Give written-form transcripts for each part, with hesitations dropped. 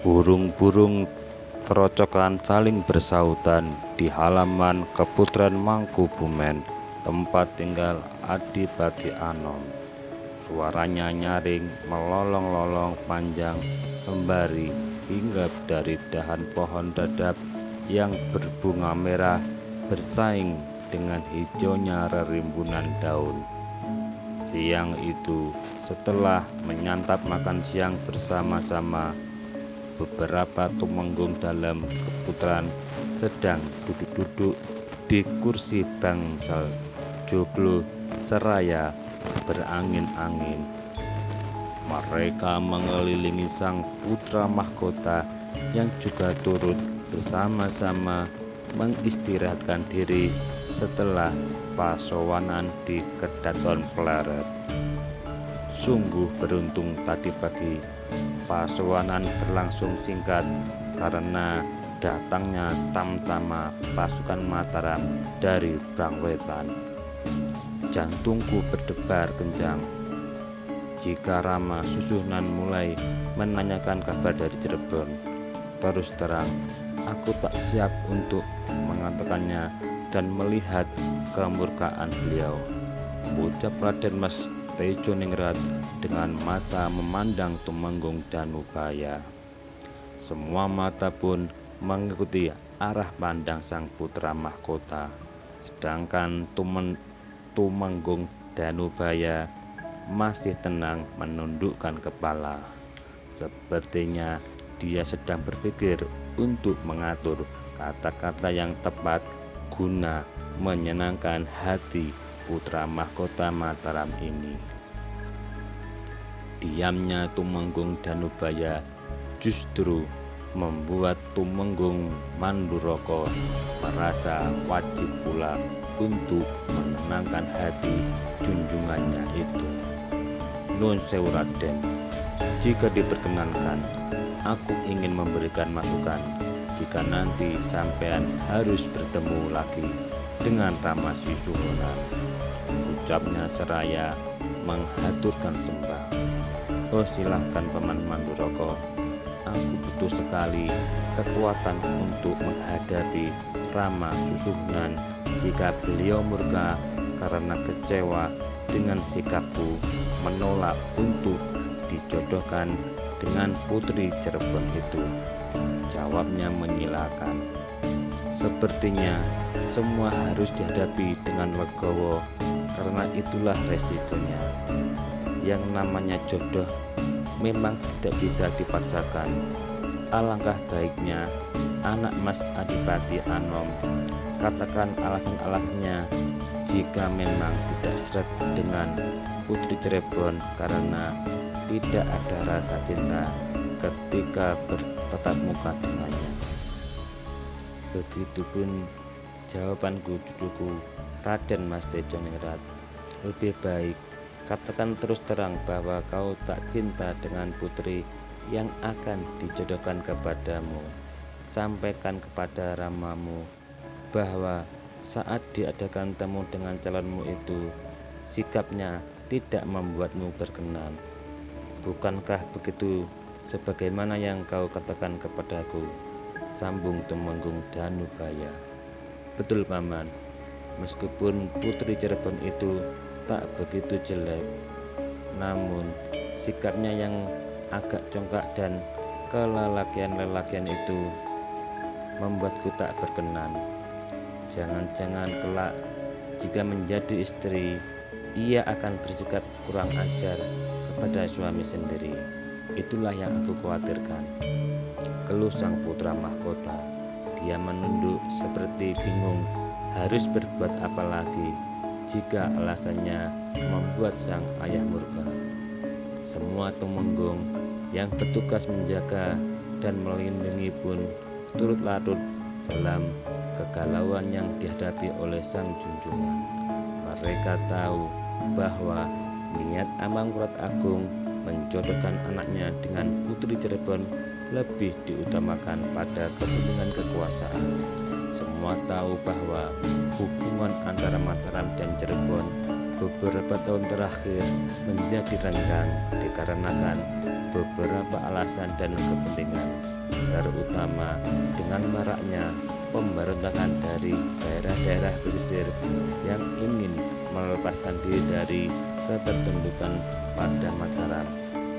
Burung-burung kerocokan saling bersautan di halaman Keputren Mangkubumen, tempat tinggal Adipati Anom. Suaranya nyaring melolong-lolong panjang sembari hingga dari dahan pohon dadap yang berbunga merah bersaing dengan hijaunya rerimbunan daun. Siang itu, setelah menyantap makan siang bersama-sama, beberapa tumenggung dalam keputaran sedang duduk-duduk di kursi bangsal joglo seraya berangin-angin. Mereka mengelilingi sang putra mahkota yang juga turut bersama-sama mengistirahatkan diri setelah pasowanan di Kedaton Pleret. Sungguh beruntung tadi pagi pasowanan berlangsung singkat karena datangnya tamtama pasukan Mataram dari Brangwetan. Jantungku berdebar kencang jika Rama Susuhunan mulai menanyakan kabar dari Cirebon. Terus terang, aku tak siap untuk mengatakannya dan melihat kemurkaan beliau, ucap Raden Mas Tejoningrat dengan mata memandang Tumenggung Danubaya. Semua mata pun mengikuti arah pandang sang putra mahkota, sedangkan Tumenggung Danubaya masih tenang menundukkan kepala. Sepertinya dia sedang berpikir untuk mengatur kata-kata yang tepat guna menyenangkan hati putra mahkota Mataram ini. Diamnya Tumenggung Danubaya justru membuat Tumenggung Manduroko merasa wajib pula untuk menenangkan hati junjungannya itu. Nun sewu Raden, jika diperkenankan, aku ingin memberikan masukan jika nanti sampean harus bertemu lagi dengan Rama Susuhunan, ucapnya seraya menghaturkan sembah. Oh, silahkan Paman Manduroko, aku butuh sekali kekuatan untuk menghadapi Rama Susuhunan jika beliau murka karena kecewa dengan sikapku menolak untuk dijodohkan dengan putri Cirebon itu. Jawabnya menyilakan. Sepertinya semua harus dihadapi dengan legowo karena itulah resikonya. Yang namanya jodoh memang tidak bisa dipaksakan. Alangkah baiknya anak Mas Adipati Anom katakan alasan-alasannya jika memang tidak seret dengan putri Cirebon karena tidak ada rasa cinta ketika bertatap muka dengannya. Begitupun jawabanku cucuku, Raden Mas Tejoningrat. Lebih baik katakan terus terang bahwa kau tak cinta dengan putri yang akan dijodohkan kepadamu. Sampaikan kepada ramamu bahwa saat diadakan temu dengan calonmu itu, sikapnya tidak membuatmu berkenan. Bukankah begitu sebagaimana yang kau katakan kepadaku? Sambung Tumenggung Danubaya. Betul Paman, meskipun putri Cirebon itu tak begitu jelek, namun sikapnya yang agak congkak dan kelelakian-lelakian itu membuatku tak berkenan. Jangan-jangan kelak jika menjadi istri, ia akan bersikap kurang ajar kepada suami sendiri. Itulah yang aku khawatirkan, keluh sang putra mahkota. Dia menunduk seperti bingung harus berbuat apa lagi jika alasannya membuat sang ayah murka. Semua tumenggung yang bertugas menjaga dan melindungi pun turut larut dalam kegalauan yang dihadapi oleh sang junjungan. Mereka tahu bahwa niat Amangkurat Agung menjodohkan anaknya dengan putri Cirebon lebih diutamakan pada kepentingan kekuasaan. Semua tahu bahwa hubungan antara Mataram dan Cirebon beberapa tahun terakhir menjadi renggang dikarenakan beberapa alasan dan kepentingan, terutama dengan maraknya pemberontakan dari daerah-daerah pesisir yang ingin melepaskan diri dari ketertundukan pada Mataram,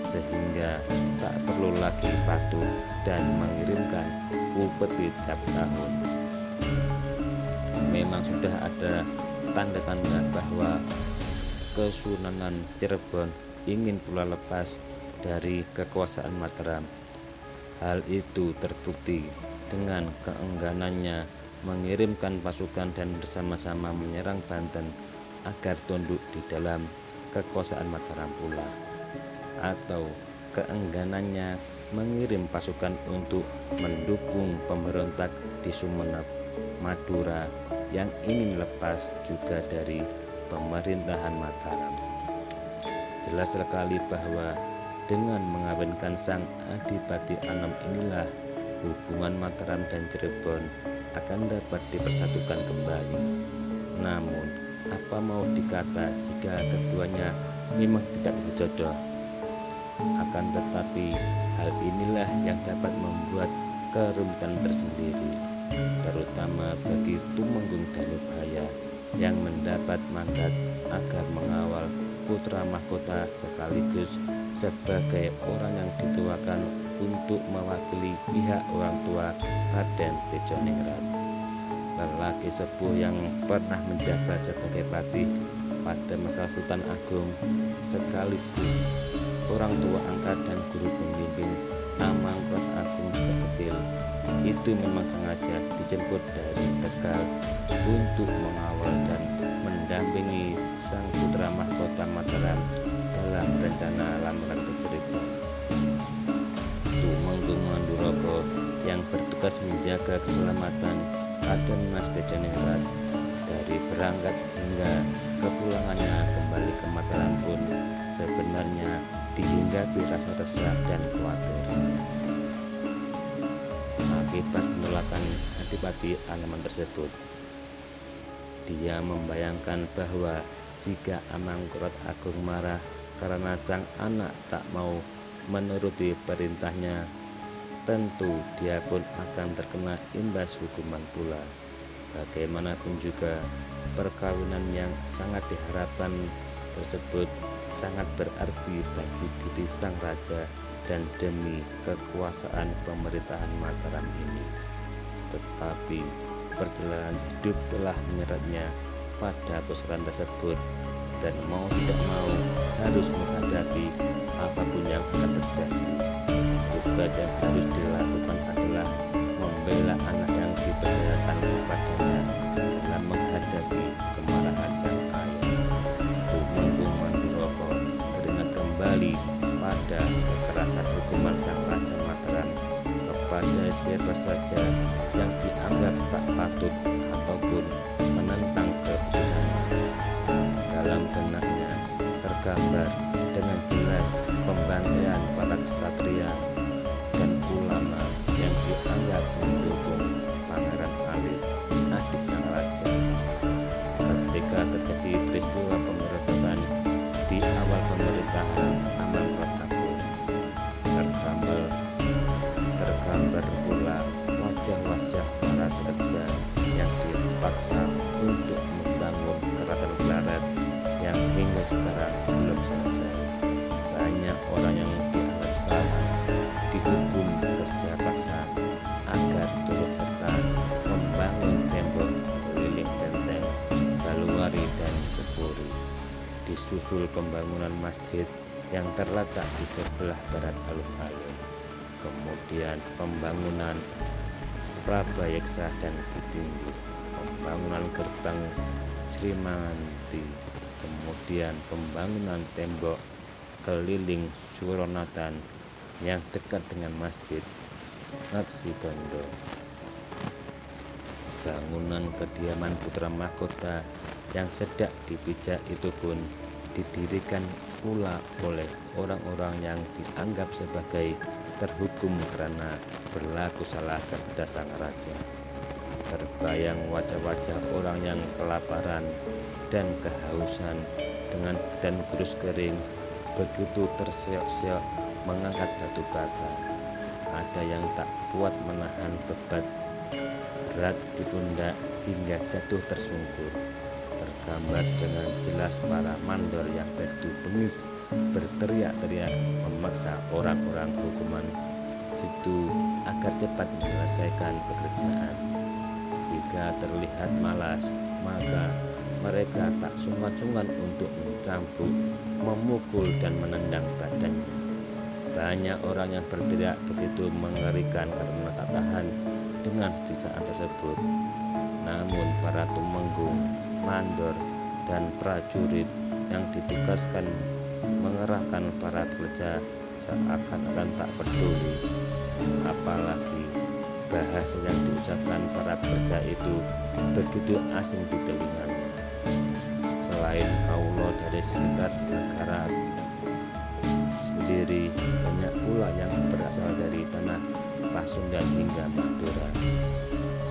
sehingga tak perlu lagi patuh dan mengirimkan upeti tiap tahun. Memang sudah ada tanda-tanda bahwa Kesunanan Cirebon ingin pula lepas dari kekuasaan Mataram. Hal itu terbukti dengan keengganannya mengirimkan pasukan dan bersama-sama menyerang Banten agar tunduk di dalam kekuasaan Mataram pula, atau keengganannya mengirim pasukan untuk mendukung pemberontak di Sumenep, Madura yang ingin lepas juga dari pemerintahan Mataram. Jelas sekali bahwa dengan mengawinkan sang Adipati Anom inilah hubungan Mataram dan Cirebon akan dapat dipersatukan kembali. Namun, apa mau dikata jika keduanya memang tidak berjodoh? Akan tetapi, hal inilah yang dapat membuat kerumitan tersendiri, terutama bagi Tumenggung Danubaya yang mendapat mandat agar mengawal putra mahkota sekaligus sebagai orang yang dituakan untuk mewakili pihak orang tua Raden Tejoningrat, lelaki sepuh yang pernah menjabat sebagai patih pada masa Sultan Agung, sekaligus orang tua angkat dan guru pembimbing Amangkurat Agung sejak kecil. Itu memang sengaja dijemput dari Tegal untuk mengawal dan mendampingi sang putra mahkota Mataram dalam rencana lamaran ke Cirebon. Tumenggung Mandurogo yang bertugas menjaga keselamatan Raden Mas Tejoningrat dari berangkat hingga kepulangannya kembali ke Mataram pun sebenarnya dihinggapi rasa resah dan khawatir akibat penolakan Adipati Anoman tersebut. Dia membayangkan bahwa jika Amangkurat Agung marah karena sang anak tak mau menuruti perintahnya, tentu dia pun akan terkena imbas hukuman pula. Bagaimanapun juga, perkawinan yang sangat diharapkan tersebut sangat berarti bagi diri sang raja dan demi kekuasaan pemerintahan Mataram ini. Tetapi perjalanan hidup telah menyeretnya pada pusaran tersebut, dan mau tidak mau harus menghadapi apapun yang akan terjadi. Tugas yang harus dilakukan adalah membela anak yang dipercayakan kepadanya dalam menghadapi kemarahan sang ayah. Tumenggung Mandurogo teringat kembali pada kekerasan hukuman sang raja Mataram kepada siapa saja yang dianggap tak patut ataupun menentang keputusannya. Dalam benaknya tergambar dengan jelas pembantaian para ksatria dan ulama yang dianggap mendukung Pangeran Alif, adik sang raja. Ketika terjadi peristiwa pemberontakan di awal pemerintahan Amangkurat Agung, tergambar pula wajah-wajah para pekerja yang dipaksa untuk membangun keraton Klaret yang hingga sekarang belum selesai. Banyak orang yang dianggap salah dihukum kerja paksa agar turut serta membangun tembok keliling benteng Baluwari dan Kepuri. Disusul pembangunan masjid yang terletak di sebelah barat alun-alun. Kemudian pembangunan Prabayeksa dan Citinggi, pembangunan gerbang Sri Manganti, kemudian pembangunan tembok keliling Suronatan yang dekat dengan Masjid Ngaksidondo. Bangunan kediaman putra mahkota yang sedang dipijak itu pun didirikan pula oleh orang-orang yang dianggap sebagai terhukum karena berlaku salah kepada sang raja. Terbayang wajah-wajah orang yang kelaparan dan kehausan dengan dan kurus kering, begitu terseok-seok mengangkat batu bata. Ada yang tak kuat menahan beban berat di pundak hingga jatuh tersungkur. Tergambar dengan jelas para mandor yang begitu bengis berteriak-teriak memaksa orang-orang hukuman itu agar cepat menyelesaikan pekerjaan. Jika terlihat malas, maka mereka tak sungkan-sungkan untuk mencambuk, memukul dan menendang badannya. Banyak orang yang berteriak begitu mengerikan karena tak tahan dengan siksaan tersebut. Namun para tumenggung, mandor, dan prajurit yang ditugaskan mengerahkan para pekerja seakan-akan tak peduli. Apalagi bahasa yang diucapkan para pekerja itu begitu asing di telinganya. Selain kaulo dari sekitar negara sendiri, banyak pula yang berasal dari tanah Pasundan hingga Madura,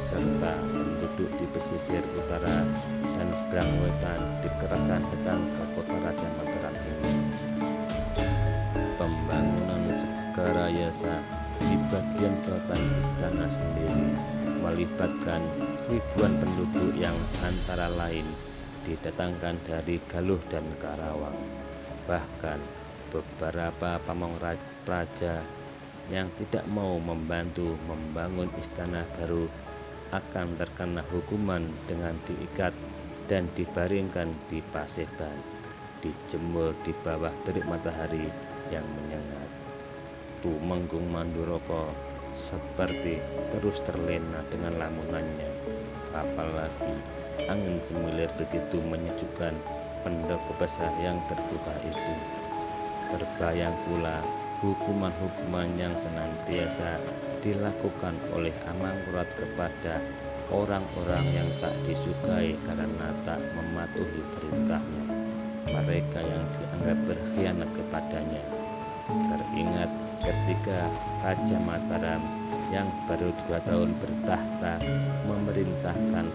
serta penduduk di pesisir utara dan Brang Wetan dikerahkan datang ke kota Raja Mataram ini. Pembangunan Segarayasa di bagian selatan istana sendiri melibatkan ribuan penduduk yang antara lain didatangkan dari Galuh dan Karawang. Bahkan beberapa pamong praja yang tidak mau membantu membangun istana baru akan terkena hukuman dengan diikat dan dibaringkan di Paseban, dijemur di bawah terik matahari yang menyengat. Tumenggung Manduroko seperti terus terlena dengan lamunannya. Apalagi angin semilir begitu menyejukkan pendopo besar yang terbuka itu. Terbayang pula hukuman-hukuman yang senantiasa dilakukan oleh Amangkurat kepada orang-orang yang tak disukai karena tak mematuhi perintahnya, mereka yang dianggap berkhianat kepadanya. Teringat ketika Raja Mataram yang baru 2 tahun bertahta memerintahkan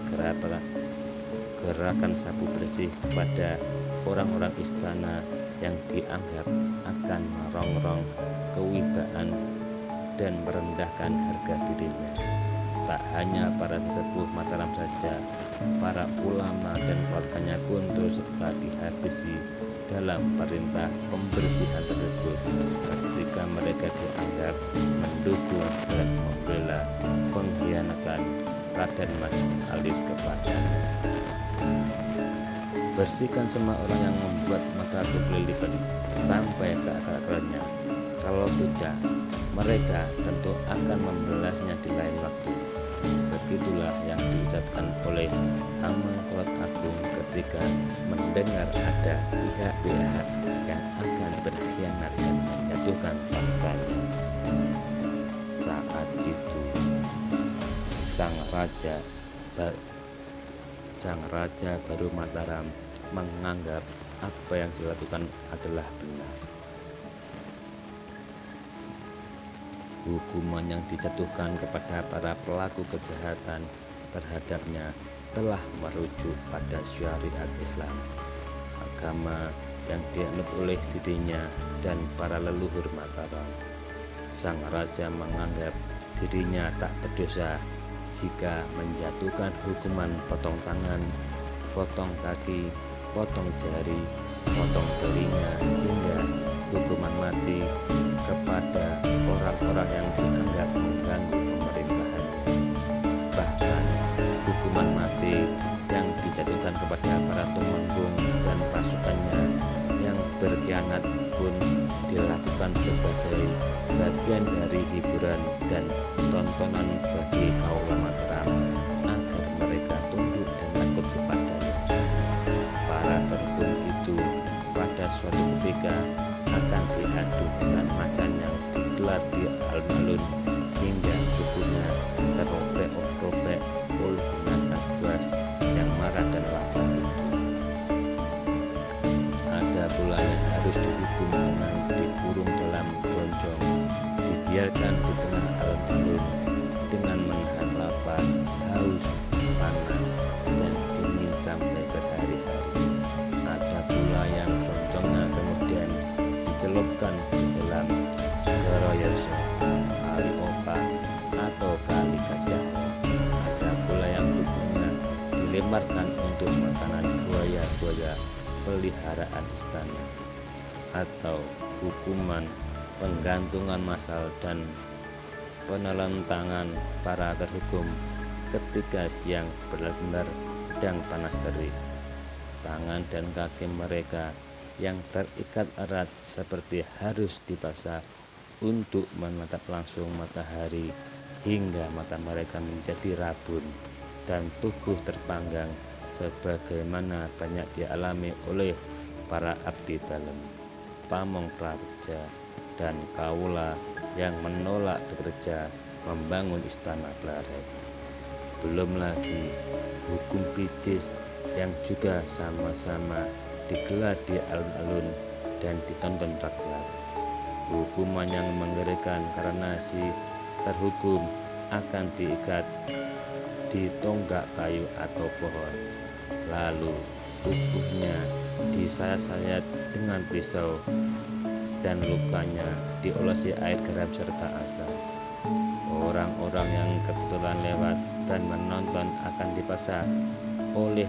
gerakan sapu bersih kepada orang-orang istana yang dianggap akan merongrong kewibaan dan merendahkan harga dirinya. Tak hanya para sesepuh Mataram saja, para ulama dan keluarganya pun terus serta dihabisi dalam perintah pembersihan tersebut ketika mereka dianggap mendukung dan membela pengkhianatan Raden Mas Alif kepadanya. Bersihkan semua orang yang membuat mata kelilipan sampai ke akar-akarnya. Kalau tidak, mereka tentu akan membalasnya di lain waktu. Begitulah yang diucapkan oleh Amangkurat Agung ketika mendengar ada pihak-pihak yang akan berkhianat dan menjatuhkan tahtanya. Saat itu, sang raja baru Mataram menganggap apa yang dilakukan adalah benar. Hukuman yang dijatuhkan kepada para pelaku kejahatan terhadapnya telah merujuk pada syariat Islam, agama yang dianut oleh dirinya dan para leluhur Mataram. Sang raja menganggap dirinya tak berdosa jika menjatuhkan hukuman potong tangan, potong kaki, potong jari, potong telinga hingga hukuman mati kepada orang-orang yang dianggap mengganggu pemerintahannya. Bahkan hukuman mati yang dijatuhkan kepada para tumenggung dan pasukannya yang berkhianat pun dilakukan sebagai bagian dari hiburan dan tontonan bagi kaum Mataram agar mereka tunduk dan takut kepadanya. Para pendukung itu pada suatu ketika akan diadu dengan macan yang digelar di alun-alun hingga tubuhnya terobek-obek oleh binatang buas yang marah dan lapar itu. Ada pula yang harus dihukum dengan dikurung dalam gonjong, dibiarkan di tengah alun-alun dengan menahan lapar, haus, panas, dan dingin sampai berhari-hari. peliharaan istana, atau hukuman penggantungan massal dan penelantangan para terhukum ketika siang benar-benar sedang panas terik. Tangan dan kaki mereka yang terikat erat seperti harus dipaksa untuk menatap langsung matahari hingga mata mereka menjadi rabun dan tubuh terpanggang sebagaimana banyak dialami oleh para abdi dalem, pamong praja, dan kaula yang menolak bekerja membangun istana Klaret. Belum lagi hukum pijis yang juga sama-sama digelar di alun-alun dan ditonton rakyat. Hukuman yang mengerikan karena si terhukum akan diikat di tonggak kayu atau pohon, lalu tubuhnya disayat-sayat dengan pisau dan lukanya diolesi air garam serta asap. Orang-orang yang kebetulan lewat dan menonton akan dipaksa oleh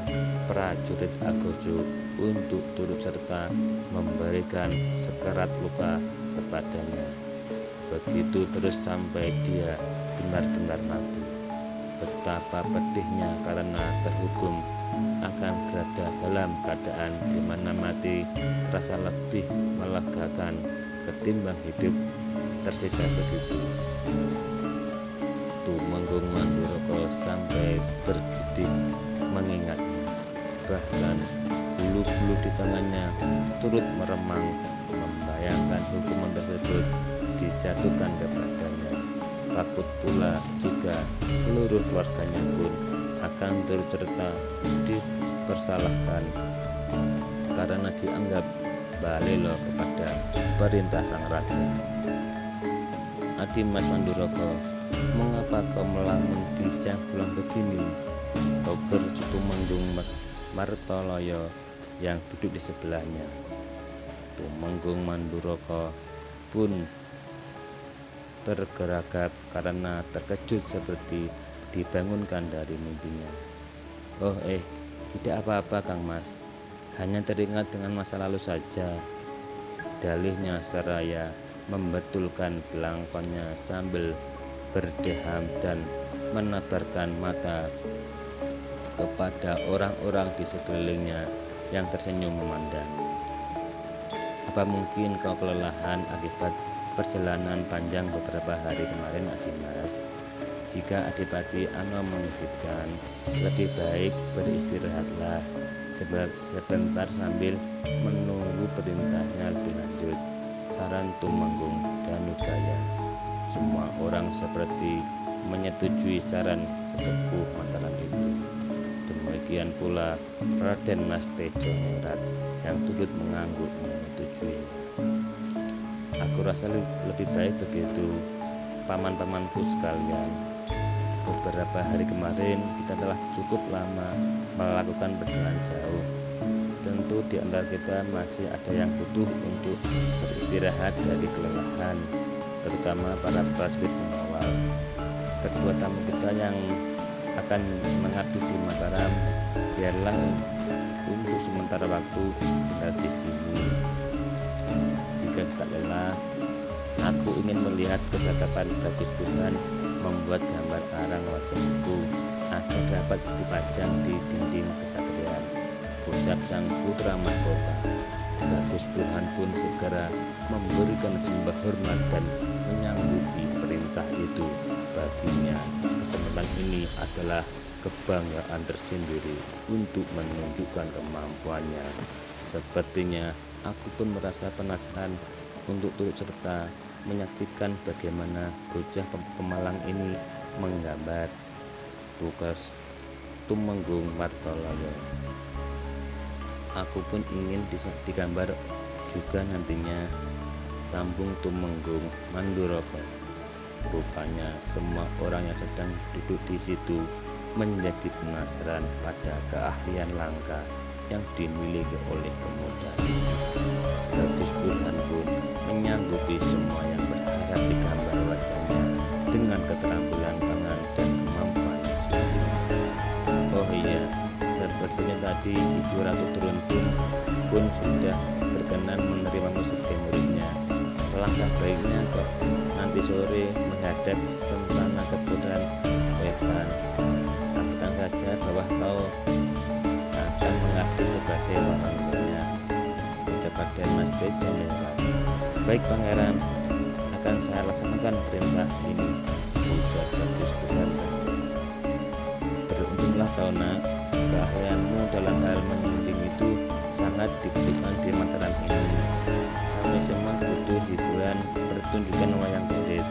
prajurit Agojo untuk turut serta memberikan sekerat luka kepadanya. Begitu terus sampai dia benar-benar mati. Betapa pedihnya karena terhukum akan berada dalam keadaan di mana mati terasa lebih melegakan ketimbang hidup tersisa begitu. Tumenggung Manduroko sampai bergidik mengingatnya. Bahkan bulu-bulu di tangannya turut meremang membayangkan hukuman tersebut dijatuhkan kepadanya. Takut pula jika seluruh keluarganya pun akan turut serta dipersalahkan karena dianggap balelo kepada perintah sang raja. Adimas Manduroko, mengapa kau melamun di siang bulan begini? Toger Tumenggung Martoloyo yang duduk di sebelahnya. Tumenggung Manduroko pun tergeragap karena terkejut seperti dibangunkan dari mimpinya. Oh tidak apa-apa Kang Mas, hanya teringat dengan masa lalu saja, dalihnya seraya membetulkan belangkonnya sambil berdeham dan menebarkan mata kepada orang-orang di sekelilingnya yang tersenyum memandang. Apa mungkin kau kelelahan akibat perjalanan panjang beberapa hari kemarin, Adimas? Jika Adipati Ano mengizinkan, lebih baik beristirahatlah sebentar sambil menunggu perintahnya lebih lanjut, saran Tumenggung Danudaya. Semua orang seperti menyetujui saran sesepuh Mataram itu. Demikian pula Raden Mas Tejo Ningrat yang turut mengangguk menyetujui. Aku rasa lebih baik begitu, paman-pamanku sekalian. Beberapa hari kemarin kita telah cukup lama melakukan perjalanan jauh. Tentu di antara kita masih ada yang butuh untuk beristirahat dari kelelahan, terutama para prajurit pengawal. Kedua tamu kita yang akan mengabdi di Mataram, biarlah untuk sementara waktu tinggal di sini. Jika tak lelah, aku ingin melihat kegagapan Bagus Tuhan membuat gambar arang wajahku agar dapat dipajang di dinding kesatrian, ucap sang putra mahkota. Bagus Tuhan pun segera memberikan sembah hormat dan menyanggupi perintah itu. Baginya, kesempatan ini adalah kebanggaan tersendiri untuk menunjukkan kemampuannya. Sepertinya aku pun merasa penasaran untuk turut serta menyaksikan bagaimana bocah pemalang ini menggambar, tugas Tumenggung Martoloyo. Aku pun ingin digambar juga nantinya, sambung Tumenggung Manduroko. Rupanya semua orang yang sedang duduk di situ menjadi penasaran pada keahlian langka yang dimiliki oleh pemuda. Bagus Tuhan pun menyanggupi semua yang berharap digambar wajahnya dengan keterampilan tangan dan kemampuan yang sungguh. Oh iya, sepertinya tadi Ibu Ratu Turun pun pun sudah berkenan menerima sebagai muridnya. Alangkah baiknya kok nanti sore menghadap Sentana Keputran Wetan. Katakan saja bahwa kau akan mengabdi sebagai orang tuanya. Ucap Mas Tejo menjawab, baik pangeran, akan saya laksanakan perintah ini, ujar Bagus Puranta. Beruntunglah kau nak, keahlianmu dalam hal menyunding itu sangat dibutuhkan di Mataram ini. Kami semua butuh hiburan pertunjukan wayang kulit.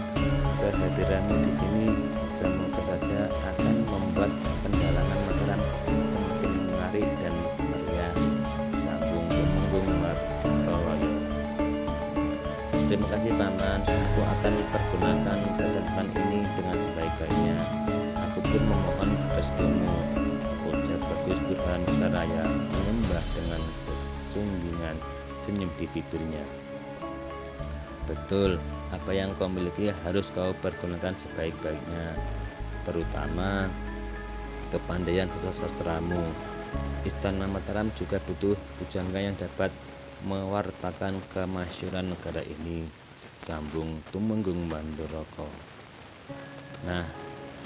Kehadiranmu di sini semoga saja akan membuat pendalangan Mataram semakin menarik dan meriah, sambung Tumenggung Martoloyo. Terima kasih paman, aku akan pergunakan kesempatan ini dengan sebaik-baiknya. Aku pun memohon restumu, ucap Bagus Burhan seraya menyembah dengan sesungguhan senyum di bibirnya. Betul, apa yang kau miliki harus kau pergunakan sebaik-baiknya, terutama kepandaian sastramu. Istana Mataram juga butuh pujangga yang dapat mewartakan kemasyhuran negara ini, sambung Tumenggung Mandoroko. Nah,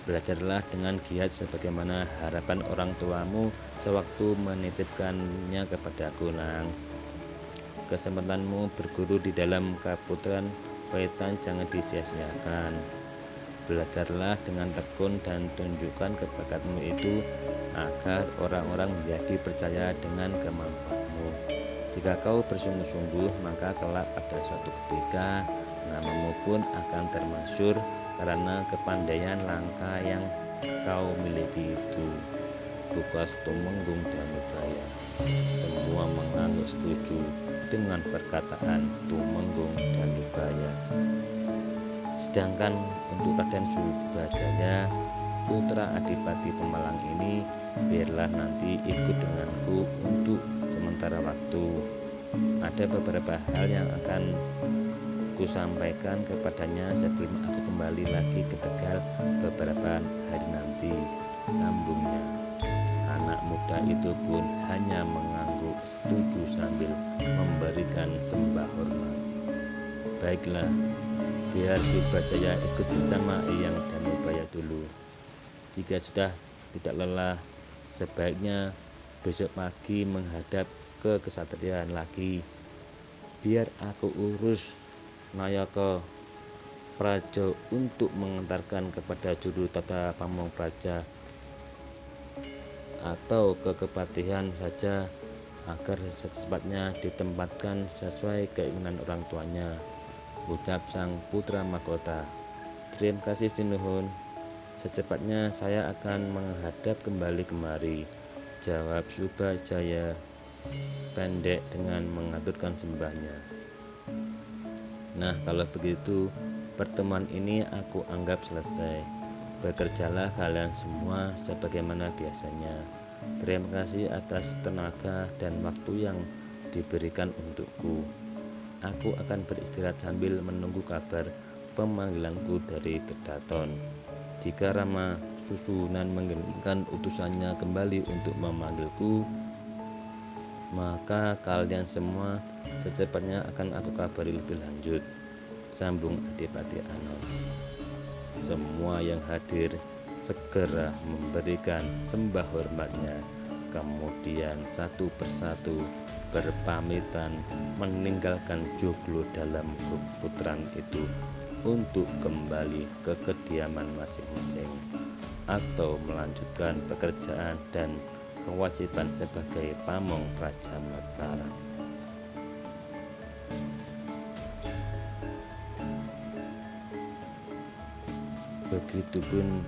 belajarlah dengan giat sebagaimana harapan orang tuamu sewaktu menitipkannya kepadaku, Nang. Kesempatanmu berguru di dalam Kaputran Wetan jangan disia-siakan. Belajarlah dengan tekun dan tunjukkan kebakatmu itu agar orang-orang menjadi percaya dengan kemampuanmu. Jika kau bersungguh-sungguh, maka kelak pada suatu ketika namamu pun akan termasyhur karena kepandaian langka yang kau miliki itu. Tugas Tumenggung Danubaya. Semua mengangguk setuju dengan perkataan Tumenggung Danubaya. Sedangkan untuk Raden Surbajaya, putra Adipati Pemalang ini, biarlah nanti ikut denganku untuk sementara waktu. Ada beberapa hal yang akan kusampaikan kepadanya sebelum aku kembali lagi ke Tegal beberapa hari nanti, sambungnya. Anak muda itu pun hanya mengangguk setuju sambil memberikan sembah hormat. Baiklah, biar Surbajaya ikut bersama Eyang Danubaya dulu. Jika sudah tidak lelah, sebaiknya besok pagi menghadap ke kesatrian lagi. Biar aku urus Nayaka Praja untuk mengantarkan kepada juru tata Pamongpraja atau ke kepatihan saja, agar secepatnya ditempatkan sesuai keinginan orang tuanya, ucap sang putra mahkota. Terima kasih Sinuhun, secepatnya saya akan menghadap kembali kemari, jawab Surbajaya pendek dengan mengaturkan sembahnya. Nah, kalau begitu pertemuan ini aku anggap selesai. Bekerjalah kalian semua sebagaimana biasanya. Terima kasih atas tenaga dan waktu yang diberikan untukku. Aku akan beristirahat sambil menunggu kabar pemanggilanku dari Kedaton. Jika Rama Susunan mengirimkan utusannya kembali untuk memanggilku, maka kalian semua secepatnya akan aku kabari lebih lanjut, sambung Adipati Anom. Semua yang hadir segera memberikan sembah hormatnya, kemudian satu persatu berpamitan meninggalkan joglo dalam keputran itu untuk kembali ke kediaman masing-masing atau melanjutkan pekerjaan dan kewajiban sebagai Pamongpraja Mataram. Begitupun